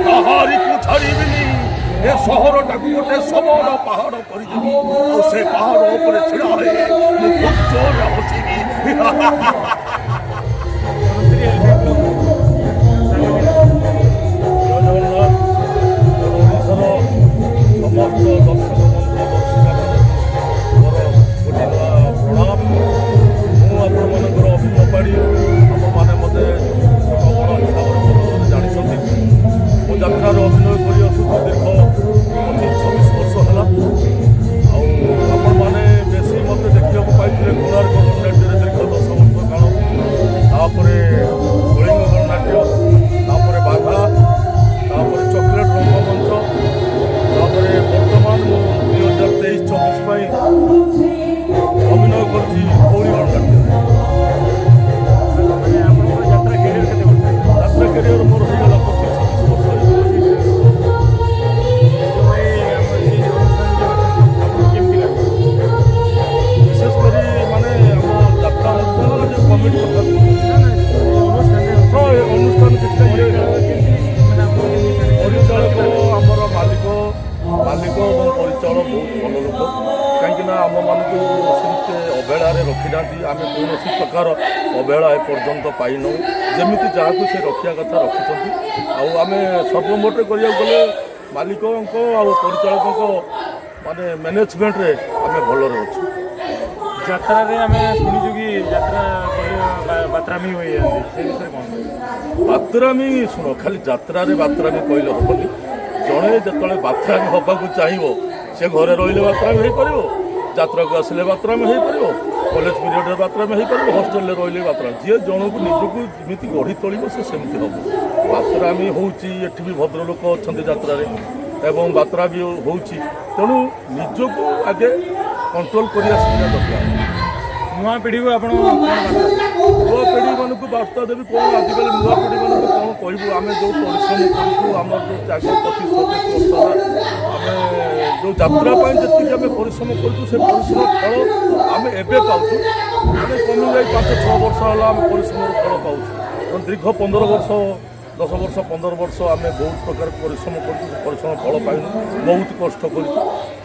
କାହାରିକୁ ଛାଡ଼ିବିନି। ଏ ସହରଟାକୁ ଗୋଟେ ସମାନ ପାହାଡ଼ କରିଦେବି ଆଉ ସେ ପାହାଡ଼ ଉପରେ ଛିଡ଼ା ହୋଇ ମୁଁ ଖୁବ୍ ଜୋରରେ ହସିବି। ଓଡ଼ିଶାର ସମସ୍ତ ଦର୍ଶକ ବନ୍ଧୁ ଦର୍ଶିକାମାନଙ୍କୁ ମୋର ଗୋଟିଏ ପ୍ରଣାମ। ମୁଁ ଆପଣମାନଙ୍କର ଅଭିନୟ ପାଢ଼ୀ। ଆପଣମାନେ ମୋତେ ବଡ଼ ହିସାବରେ ଭଲ ଭାବରେ ଜାଣିଛନ୍ତି। ମୋ ଯାତ୍ରାରେ ଅଭିନୟ କରି ଆସୁଛି ଦୀର୍ଘ 25-26 ବର୍ଷ ହେଲା। ଆଉ ଆପଣମାନେ ବେଶୀ ମୋତେ ଦେଖିବାକୁ ପାଇଥିଲେ କୋଣାର୍କ ଗଣନାଟ୍ୟରେ ଦୀର୍ଘ 10 ବର୍ଷ କାଳ, ତାପରେ କଳିଙ୍ଗ ଗଣନାଟ୍ୟ, ତାପରେ ବାଘା, ତାପରେ ଚକୋଲେଟ୍ ରଙ୍ଗମଞ୍ଚ, ତାପରେ ବର୍ତ୍ତମାନ ମୁଁ 2023-24 ପାଇଁ ଅଭିନୟ କରୁଛି ଗୌରୀ ଗଣନାଟ୍ୟରେ। ଯାତ୍ରା କ୍ୟାରିୟର ମୋର ହେଇଗଲା 25-26 ବର୍ଷ ବିଶେଷ କରି ମାନେ ଆମ ଯାତ୍ରା ଅନୁଷ୍ଠାନର ଯେଉଁ କମିଟି କଥା ଅନୁଷ୍ଠାନ କିଛି ପରିଚାଳକ ଆମର ମାଲିକ ଏବଂ ପରିଚାଳକ ବହୁତ ଭଲ ଲୋକ। କାହିଁକିନା ଆମମାନଙ୍କୁ ସେମିତି ଅବହେଳାରେ ରଖିନାହାନ୍ତି। ଆମେ କୌଣସି ପ୍ରକାର ଅବହେଳା ଏପର୍ଯ୍ୟନ୍ତ ପାଇନାହୁଁ। ଯେମିତି ଯାହାକୁ ସେ ରଖିବା କଥା ରଖିଛନ୍ତି। ଆଉ ଆମେ ସର୍ବମୋଟରେ କରିବାକୁ ଗଲେ ମାଲିକଙ୍କ ଆଉ ପରିଚାଳକଙ୍କ ମାନେ ମ୍ୟାନେଜମେଣ୍ଟରେ ଆମେ ଭଲରେ ଅଛୁ। ଯାତ୍ରାରେ ଆମେ ଶୁଣିଛୁ କି ଯାତ୍ରା ବାତ୍ରାମୀ ହୋଇଯାନ୍ତି, ସେ ବିଷୟରେ କ'ଣ? ବାତ୍ରାମୀ ଶୁଣ, ଖାଲି ଯାତ୍ରାରେ ବାତ୍ରାମୀ କହିଲେ ହେବନି। ଜଣେ ଯେତେବେଳେ ବାତ୍ରାମୀ ହେବାକୁ ଚାହିଁବ ସେ ଘରେ ରହିଲେ ବାତ୍ରାମୀ ହେଇପାରିବ, ଯାତ୍ରାକୁ ଆସିଲେ ବାତ୍ରାମୀ ହେଇପାରିବ, କଲେଜ ପିରିୟଡ଼ରେ ବାତ୍ରାମୀ ହେଇପାରିବ, ହଷ୍ଟେଲରେ ରହିଲେ ବାତ୍ରାମୀ। ଯିଏ ଜଣକୁ ନିଜକୁ ଯେମିତି ଗଢ଼ି ତୋଳିବ ସେ ସେମିତି ହେବ। ବାତ୍ରାମୀ ହେଉଛି, ଏଠି ବି ଭଦ୍ରଲୋକ ଅଛନ୍ତି ଯାତ୍ରାରେ ଏବଂ ବାତ୍ରା ବି ହେଉଛି। ତେଣୁ ନିଜକୁ ଆଗେ କଣ୍ଟ୍ରୋଲ କରିବା ଶିଖିବା ଦରକାର। ନୂଆ ପିଢ଼ିକୁ ଆପଣ ନୂଆ ପିଢ଼ିମାନଙ୍କୁ ବାର୍ତ୍ତା ଦେବି କ'ଣ? ଆଜିକାଲି ନୂଆ ପିଢ଼ିମାନଙ୍କୁ କ'ଣ କହିବୁ? ଆମେ ଯେଉଁ ପରିଶ୍ରମ କରୁଛୁ, ଆମର ଯେଉଁ ତ୍ୟାଗ 25-27 ବର୍ଷ ହେଲା, ଆମେ ଯେଉଁ ଯାତ୍ରା ପାଇଁ ଯେତିକି ଆମେ ପରିଶ୍ରମ କରୁଛୁ ସେ ପରିଶ୍ରମ ଫଳ ଆମେ ଏବେ ପାଉଛୁ। ମାନେ କମିଯାଇ 5-6 ବର୍ଷ ହେଲା ଆମେ ପରିଶ୍ରମର ଫଳ ପାଉଛୁ। ଦୀର୍ଘ 15 ବର୍ଷ 10 ବର୍ଷ 15 ବର୍ଷ ଆମେ ବହୁତ ପ୍ରକାର ପରିଶ୍ରମ କରୁଛୁ, ସେ ପରିଶ୍ରମ ଫଳ ପାଇନୁ, ବହୁତ କଷ୍ଟ କରିଛୁ।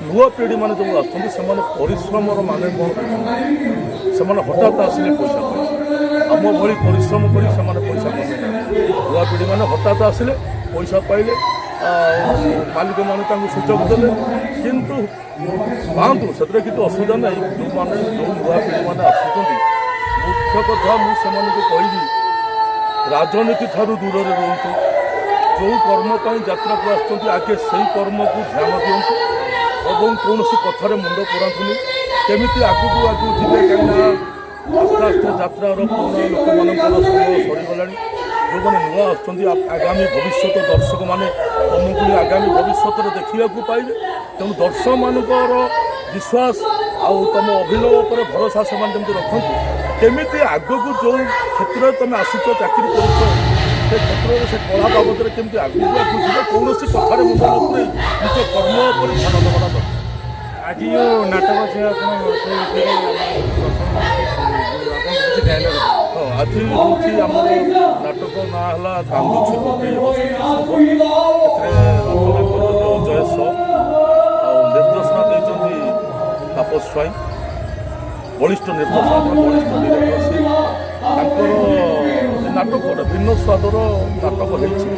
ନୂଆ ପିଢ଼ିମାନେ ଯେଉଁ ଆସୁଛନ୍ତି ସେମାନେ ପରିଶ୍ରମର ମାନେ କ'ଣ କରୁଛନ୍ତି? ସେମାନେ ହଠାତ୍ ଆସିଲେ ପଇସା ପାଇବେ। ଆମ ଭଳି ପରିଶ୍ରମ କରି ସେମାନେ ପଇସା ପାଇବେ। ନୂଆ ପିଢ଼ିମାନେ ହଠାତ୍ ଆସିଲେ ପଇସା ପାଇଲେ, ମାଲିକମାନେ ତାଙ୍କୁ ସୁଯୋଗ ଦେଲେ, କିନ୍ତୁ ପାଆନ୍ତୁ, ସେଥିରେ କିଛି ଅସୁବିଧା ନାହିଁ। ଯେଉଁ ନୂଆ ପିଢ଼ିମାନେ ଆସୁଛନ୍ତି, ମୁଖ୍ୟ କଥା ମୁଁ ସେମାନଙ୍କୁ କହିବି, ରାଜନୀତି ଠାରୁ ଦୂରରେ ରୁହନ୍ତୁ। ଯେଉଁ କର୍ମ ପାଇଁ ଯାତ୍ରାକୁ ଆସୁଛନ୍ତି ଆଗେ ସେଇ କର୍ମକୁ ଧ୍ୟାନ ଦିଅନ୍ତୁ ଏବଂ କୌଣସି କଥାରେ ମୁଣ୍ଡ ପୁରାନ୍ତୁନି। କେମିତି ଆଗକୁ ଯିବେ, କାହିଁକିନା ଆସ୍ତେ ଆସ୍ତେ ଯାତ୍ରାର ପୁରୁଣା ଲୋକମାନଙ୍କର ସମୟ ସରିଗଲାଣି। ଯେଉଁମାନେ ନୂଆ ଆସୁଛନ୍ତି, ଆଗାମୀ ଭବିଷ୍ୟତ ଦର୍ଶକମାନେ ତୁମକୁ ଆଗାମୀ ଭବିଷ୍ୟତରେ ଦେଖିବାକୁ ପାଇବେ। ତେଣୁ ଦର୍ଶକମାନଙ୍କର ବିଶ୍ୱାସ ଆଉ ତୁମ ଅଭିନୟ ଉପରେ ଭରସା ସେମାନେ ଯେମିତି ରଖନ୍ତୁ। କେମିତି ଆଗକୁ ଯେଉଁ କ୍ଷେତ୍ରରେ ତୁମେ ଆସିଛ, ଚାକିରି କରୁଛ, ସେ କ୍ଷେତ୍ରରେ ସେ କଳା ବାବଦରେ କେମିତି ଆଗକୁ ଯିବ, କୌଣସି କଥାରେ ମୁଣ୍ଡ ନ ପୁରେଇ ନିଜ କର୍ମ ଉପରେ ଧ୍ୟାନ ଦେବା ଦରକାର। ଆଜି ଯେଉଁ ନାଟକ ଅଛି ଆପଣ ସେ ବିଷୟରେ ଆପଣ କିଛି ଡାଇଲଗ? ହଁ, ଆଜି ହେଉଛି ଆମର ନାଟକ ନାଁ ହେଲା କାନ୍ଦୁଛି ଏଥିରେ ରଚନା କରିଛନ୍ତି ଅଜୟ ସ ଆଉ ନିର୍ଦ୍ଦେଶନା ଦେଇଛନ୍ତି ତାପସ ସ୍ୱାଇଁ। ବଳିଷ୍ଠ ନିର୍ଦ୍ଦେଶନା, ବଳିଷ୍ଠ ଡିରେକ୍ଟର। ତାଙ୍କର ନାଟକ ଗୋଟେ ଭିନ୍ନ ସ୍ୱାଦର ନାଟକ ହେଇଛି।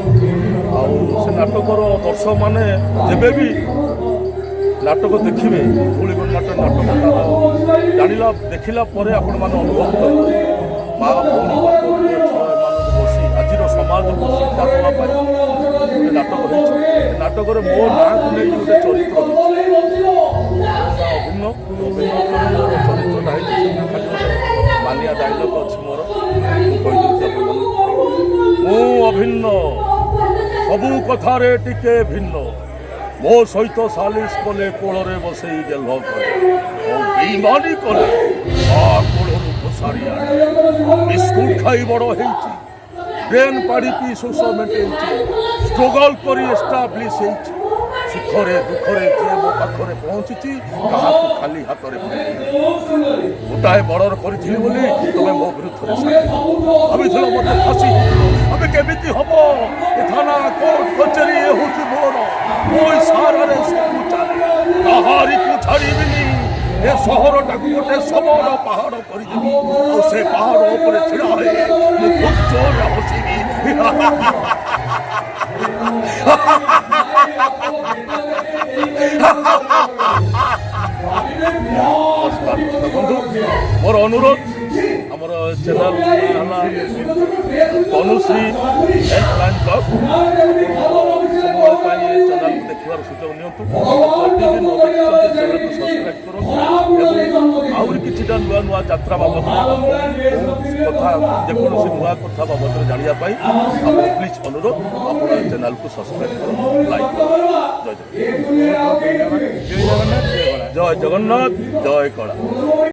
ଆଉ ସେ ନାଟକର ଦର୍ଶକମାନେ ଯେବେ ବି ନାଟକ ଦେଖିବେ, ଗୌରୀ ଗଣନାଟ୍ୟ ନାଟକ ଜାଣିଲା ଦେଖିଲା ପରେ ଆପଣମାନେ ଅନୁଭବ କରିବେ। ମା ଭଉଣୀ ବାପ ଝିଅ ଏମାନଙ୍କୁ ବସି ଆଜିର ସମାଜକୁ ଶିକ୍ଷା ଦେବା ପାଇଁ ଗୋଟେ ନାଟକ ହେଇଛି। ଏ ନାଟକରେ ମୋ ନାଁକୁ ନେଇ ଗୋଟେ ଚରିତ୍ର ହେଇଛି। ଅଭିନ୍ନ ମୋର ଚରିତ୍ରଟା ହେଇଛି। ଖାଲି ଗୋଟେ ମାନିଆ ଡାଇଲଗ୍ ଅଛି ମୋର, ମୁଁ କହିଦେଉଛି ଆପଣମାନଙ୍କୁ। ମୁଁ ଅଭିନ୍ନ, ସବୁ କଥାରେ ଟିକେ ଭିନ୍ନ, ମୋ ସହିତ ସାଲିସ କଲେ କୋଳରେ ବସେଇ ଗେଲ୍ହ କରେ, ଆଉ ବେଇମାନି କଲେ କୋଳରୁ ଘୋଷାରି ଆଣେ। ବିସ୍କୁଟ ଖାଇ ବଡ଼ ହେଇଛି, ବ୍ରେନ୍ ପାଡ଼ି ପିଇ ଶୋଷ ମେଣ୍ଟେଇଛି, ଷ୍ଟ୍ରଗଲ୍ କରି ଏଷ୍ଟାବ୍ଲିଶ ହେଇଛି। ସୁଖରେ ଦୁଃଖରେ ଯିଏ ମୋ ପାଖରେ ପହଞ୍ଚୁଛି କାହାକୁ ଖାଲି ହାତରେ ଗୋଟାଏ ବର୍ଡ଼ର କରିଥିଲି ବୋଲି ତମେ ମୋ ବିରୁଦ୍ଧରେ ସାକ୍ଷୀ ଭାବିଥିଲ ମୋତେ ଫାଶୀ ଆମେ କେମିତି ହବ ଏ ଥାନା କୋର୍ଟ କଚେରୀ ଏ ହେଉଛି ମୋର ମୋ ଇସାରାରେ ସବୁ ଚାଲେ କାହାରିକୁ ଛାଡ଼ିବିନି ଏ ସହରଟାକୁ ଗୋଟେ ସବଳ ପାହାଡ଼ କରିଦେବି ଆଉ ସେ ପାହାଡ଼ ଉପରେ ଛିଡ଼ା ହୋଇ ମୁଁ ଖୁବ୍ ଜୋରରେ ହସିବି ବନ୍ଧୁ ମୋର ଅନୁରୋଧ ଆମର ଚ୍ୟାନେଲ ହେଲା ତନୁଶ୍ରୀ ହେଲ୍ପଲାଇନ୍ ବ୍ଲଗ୍ ସବୁବେଳେ ପାଇଁ ଏ ଚ୍ୟାନେଲକୁ ଦେଖିବାର ସୁଯୋଗ ନିଅନ୍ତୁ ଯଦି ବି ନ ଦେଖିଛନ୍ତି ଚ୍ୟାନେଲକୁ ସବସ୍କ୍ରାଇବ୍ କରନ୍ତୁ ଏବଂ ଆହୁରି କିଛିଟା ନୂଆ ନୂଆ ଯାତ୍ରା ବାବଦରେ କଥା ଯେକୌଣସି ନୂଆ କଥା ବାବଦରେ ଜାଣିବା ପାଇଁ ଆପଣ ପ୍ଲିଜ୍ ଅନୁରୋଧ ଆପଣ ଏ ଚ୍ୟାନେଲକୁ ସବସ୍କ୍ରାଇବ୍ କରନ୍ତୁ ଲାଇକ୍ କରନ୍ତୁ ଜୟ ଜଗନ୍ନାଥ ଜୟ ଜଗନ୍ନାଥ ଜୟ କଳା।